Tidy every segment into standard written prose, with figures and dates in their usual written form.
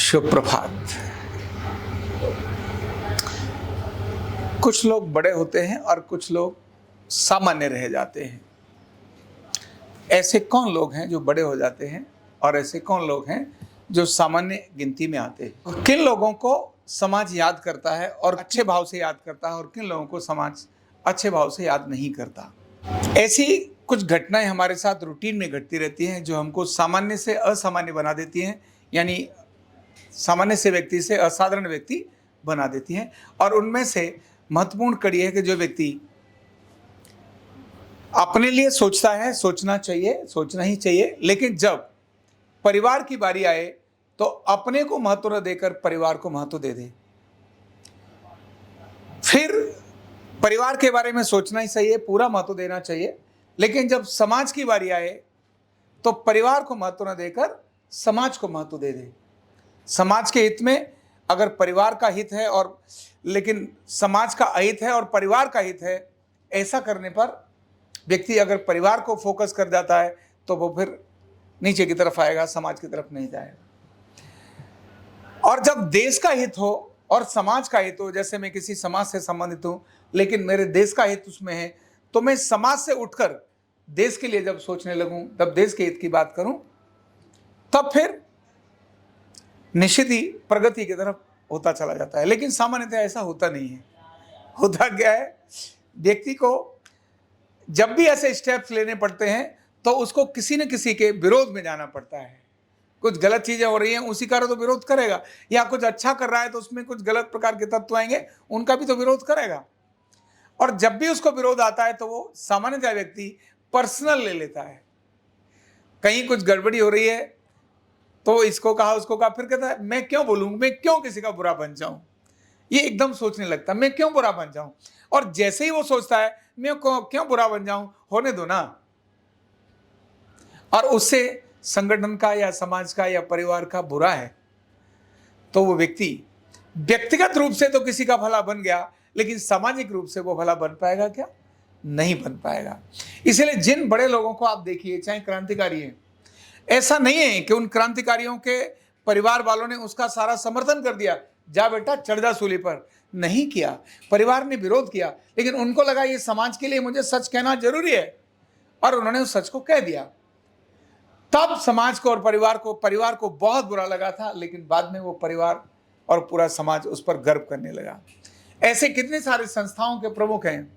शुभ प्रभात। कुछ लोग बड़े होते हैं और कुछ लोग सामान्य रह जाते हैं। ऐसे कौन लोग हैं जो बड़े हो जाते हैं और ऐसे कौन लोग हैं जो सामान्य गिनती में आते हैं? किन लोगों को समाज याद करता है और अच्छे भाव से याद करता है और किन लोगों को समाज अच्छे भाव से याद नहीं करता? ऐसी कुछ घटनाएं हमारे साथ रूटीन में घटती रहती हैं जो हमको सामान्य से असामान्य बना देती हैं, यानी सामान्य से व्यक्ति से असाधारण व्यक्ति बना देती हैं। और उनमें से महत्वपूर्ण कड़ी है कि जो व्यक्ति अपने लिए सोचता है, सोचना चाहिए, सोचना ही चाहिए, लेकिन जब परिवार की बारी आए तो अपने को महत्व न देकर परिवार को महत्व दे दे। फिर परिवार के बारे में सोचना ही चाहिए, पूरा महत्व देना चाहिए, लेकिन जब समाज की बारी आए तो परिवार को महत्व न देकर समाज को महत्व दे दे। समाज के हित में अगर परिवार का हित है और लेकिन समाज का अहित है और परिवार का हित है, ऐसा करने पर व्यक्ति अगर परिवार को फोकस कर जाता है तो वो फिर नीचे की तरफ आएगा, समाज की तरफ नहीं जाएगा। और जब देश का हित हो और समाज का हित हो, जैसे मैं किसी समाज से संबंधित हूं लेकिन मेरे देश का हित उसमें है, तो मैं समाज से उठकर देश के लिए जब सोचने लगूं, तब देश के हित की बात करूं, तब फिर निश्चित ही प्रगति की तरफ होता चला जाता है। लेकिन सामान्यतः ऐसा होता नहीं है। होता क्या है, व्यक्ति को जब भी ऐसे स्टेप्स लेने पड़ते हैं तो उसको किसी न किसी के विरोध में जाना पड़ता है। कुछ गलत चीजें हो रही हैं, उसी कारण तो विरोध करेगा, या कुछ अच्छा कर रहा है तो उसमें कुछ गलत प्रकार के तत्व आएंगे, उनका भी तो विरोध करेगा। और जब भी उसको विरोध आता है तो वो सामान्यतः व्यक्ति पर्सनल ले लेता है। कहीं कुछ गड़बड़ी हो रही है तो इसको कहा, उसको कहा, फिर कहता है मैं क्यों बोलूं, मैं क्यों किसी का बुरा बन जाऊं। ये एकदम सोचने लगता है मैं क्यों बुरा बन जाऊं। और जैसे ही वो सोचता है मैं क्यों बुरा बन जाऊं, होने दो ना, और उससे संगठन का या समाज का या परिवार का बुरा है, तो वो व्यक्ति व्यक्तिगत रूप से तो किसी का भला बन गया, लेकिन सामाजिक रूप से वो भला बन पाएगा क्या? नहीं बन पाएगा। इसलिए जिन बड़े लोगों को आप देखिए, चाहे क्रांतिकारी हैं, ऐसा नहीं है कि उन क्रांतिकारियों के परिवार वालों ने उसका सारा समर्थन कर दिया, जा बेटा चढ़ जा सूली पर। नहीं किया, परिवार ने विरोध किया, लेकिन उनको लगा ये समाज के लिए मुझे सच कहना जरूरी है, और उन्होंने उस सच को कह दिया। तब समाज को और परिवार को बहुत बुरा लगा था, लेकिन बाद में वो परिवार और पूरा समाज उस पर गर्व करने लगा। ऐसे कितने सारे संस्थाओं के प्रमुख हैं,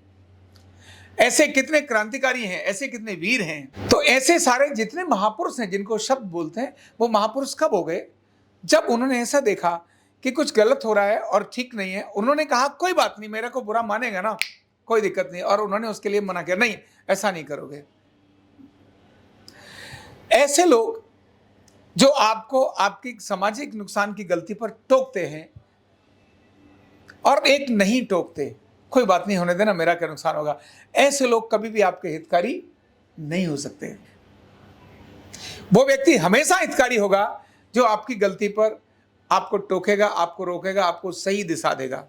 ऐसे कितने क्रांतिकारी हैं, ऐसे कितने वीर हैं। तो ऐसे सारे जितने महापुरुष हैं जिनको शब्द बोलते हैं, वो महापुरुष कब हो गए? जब उन्होंने ऐसा देखा कि कुछ गलत हो रहा है और ठीक नहीं है, उन्होंने कहा कोई बात नहीं, मेरे को बुरा मानेगा ना, कोई दिक्कत नहीं, और उन्होंने उसके लिए मना किया, नहीं ऐसा नहीं करोगे। ऐसे लोग जो आपको आपकी सामाजिक नुकसान की गलती पर टोकते हैं और एक नहीं टोकते, कोई बात नहीं, होने देना, मेरा क्या नुकसान होगा, ऐसे लोग कभी भी आपके हितकारी नहीं हो सकते। वो व्यक्ति हमेशा हितकारी होगा जो आपकी गलती पर आपको टोकेगा, आपको रोकेगा, आपको सही दिशा देगा।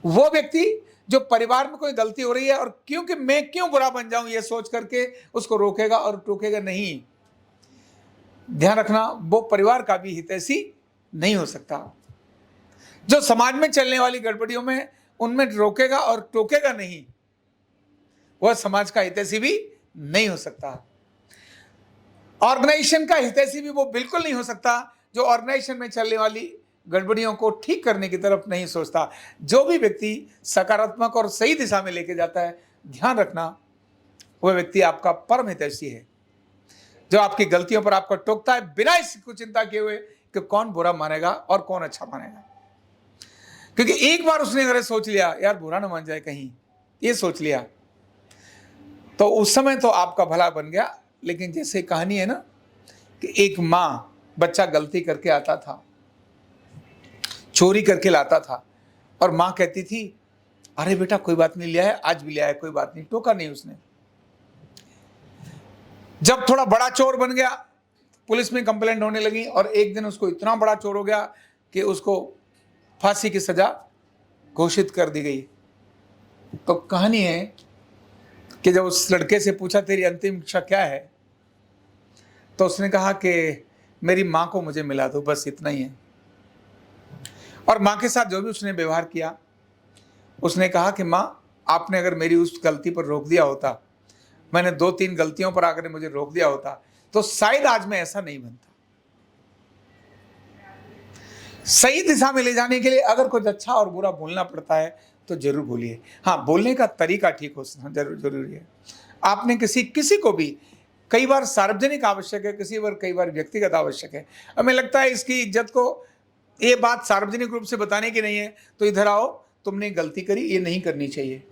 वो व्यक्ति जो परिवार में कोई गलती हो रही है और क्योंकि मैं क्यों बुरा बन जाऊं ये सोच करके उसको रोकेगा और टोकेगा नहीं। ध्यान रखना, वो परिवार का भी हितैषी नहीं हो सकता। जो समाज में चलने वाली गड़बड़ियों में उनमें रोकेगा और टोकेगा नहीं, वह समाज का हितैषी भी नहीं हो सकता। ऑर्गेनाइजेशन का हितैषी भी वो बिल्कुल नहीं हो सकता जो ऑर्गेनाइजेशन में चलने वाली गड़बड़ियों को ठीक करने की तरफ नहीं सोचता। जो भी व्यक्ति सकारात्मक और सही दिशा में लेके जाता है, ध्यान रखना, वह व्यक्ति आपका परम हितैषी है। जो आपकी गलतियों पर आपको टोकता है बिना इसकी चिंता किए हुए कि कौन बुरा मानेगा और कौन अच्छा मानेगा, क्योंकि एक बार उसने अगर सोच लिया यार बुरा ना मान जाए कहीं, ये सोच लिया, तो उस समय तो आपका भला बन गया। लेकिन जैसे कहानी है ना कि एक माँ बच्चा गलती करके आता था, चोरी करके लाता था, और माँ कहती थी अरे बेटा कोई बात नहीं, लिया है, आज भी लिया है, कोई बात नहीं, टोका नहीं उसने। जब थोड़ा बड़ा चोर बन गया, पुलिस में कंप्लेंट होने लगी, और एक दिन उसको इतना बड़ा चोर हो गया कि उसको फांसी की सजा घोषित कर दी गई। तो कहानी है कि जब उस लड़के से पूछा तेरी अंतिम इच्छा क्या है, तो उसने कहा कि मेरी माँ को मुझे मिला दो, बस इतना ही है। और माँ के साथ जो भी उसने व्यवहार किया, उसने कहा कि माँ, आपने अगर मेरी उस गलती पर रोक दिया होता, मैंने 2-3 गलतियों पर आकर मुझे रोक दिया होता, तो शायद आज मैं ऐसा नहीं बनता। सही दिशा में ले जाने के लिए अगर कुछ अच्छा और बुरा बोलना पड़ता है तो जरूर बोलिए। हाँ, बोलने का तरीका ठीक हो जरूरी है। आपने किसी को भी, कई बार सार्वजनिक आवश्यक है, कई बार व्यक्तिगत आवश्यक है। हमें लगता है इसकी इज्जत को, ये बात सार्वजनिक रूप से बताने की नहीं है, तो इधर आओ, तुमने गलती करी, ये नहीं करनी चाहिए।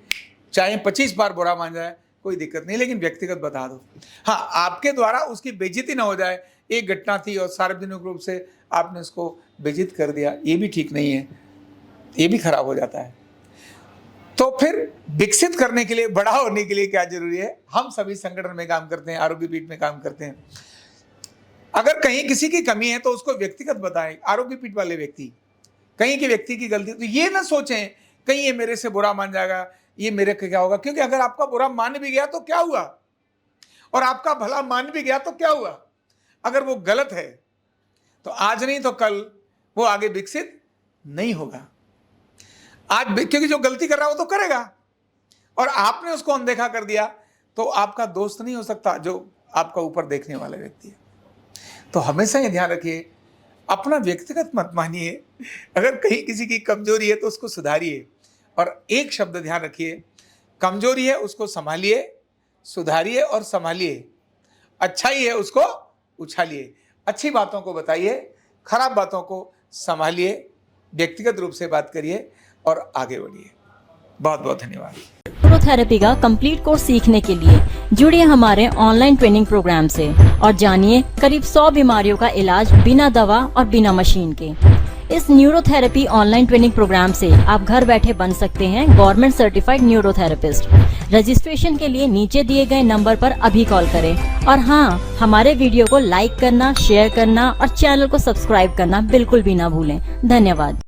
चाहे 25 बार बुरा मान जाए, कोई दिक्कत नहीं, लेकिन व्यक्तिगत बता दो। हाँ, आपके द्वारा उसकी बेइज्जती ना हो जाए। एक घटना थी और सार्वजनिक रूप से आपने उसको बेइज्जत कर दिया, ये भी ठीक नहीं है, ये भी खराब हो जाता है। तो फिर विकसित करने के लिए, बड़ा होने के लिए क्या जरूरी है? हम सभी संगठन में काम करते हैं, आरोग्य पीठ में काम करते हैं। अगर कहीं किसी की कमी है तो उसको व्यक्तिगत बताएं। आरोग्य पीठ वाले व्यक्ति, कहीं की व्यक्ति की गलती, तो ये ना सोचें कहीं ये मेरे से बुरा मान जाएगा, ये मेरे को क्या होगा। क्योंकि अगर आपका बुरा मान भी गया तो क्या हुआ, और आपका भला मान भी गया तो क्या हुआ। अगर वो गलत है तो आज नहीं तो कल वो आगे विकसित नहीं होगा। आज क्योंकि जो गलती कर रहा है वो तो करेगा, और आपने उसको अनदेखा कर दिया तो आपका दोस्त नहीं हो सकता जो आपका ऊपर देखने वाला व्यक्ति है। तो हमेशा ये ध्यान रखिए, अपना व्यक्तिगत मत मानिए। अगर कहीं किसी की कमजोरी है तो उसको सुधारिए, और एक शब्द ध्यान रखिए, कमजोरी है उसको संभालिए, सुधारिए और संभालिए। अच्छाई है उसको उछालिए। अच्छी बातों को बताइए, खराब बातों को संभालिए, व्यक्तिगत रूप से बात करिए और आगे बढ़िए। बहुत बहुत धन्यवाद। न्यूरोथेरेपी का कंप्लीट कोर्स सीखने के लिए जुड़िए हमारे ऑनलाइन ट्रेनिंग प्रोग्राम से और जानिए करीब 100 बीमारियों का इलाज बिना दवा और बिना मशीन के। इस न्यूरोथेरेपी ऑनलाइन ट्रेनिंग प्रोग्राम से आप घर बैठे बन सकते हैं गवर्नमेंट सर्टिफाइड न्यूरोथेरेपिस्ट। रजिस्ट्रेशन के लिए नीचे दिए गए नंबर पर अभी कॉल करें। और हाँ, हमारे वीडियो को लाइक करना, शेयर करना और चैनल को सब्सक्राइब करना बिल्कुल भी ना भूलें। धन्यवाद।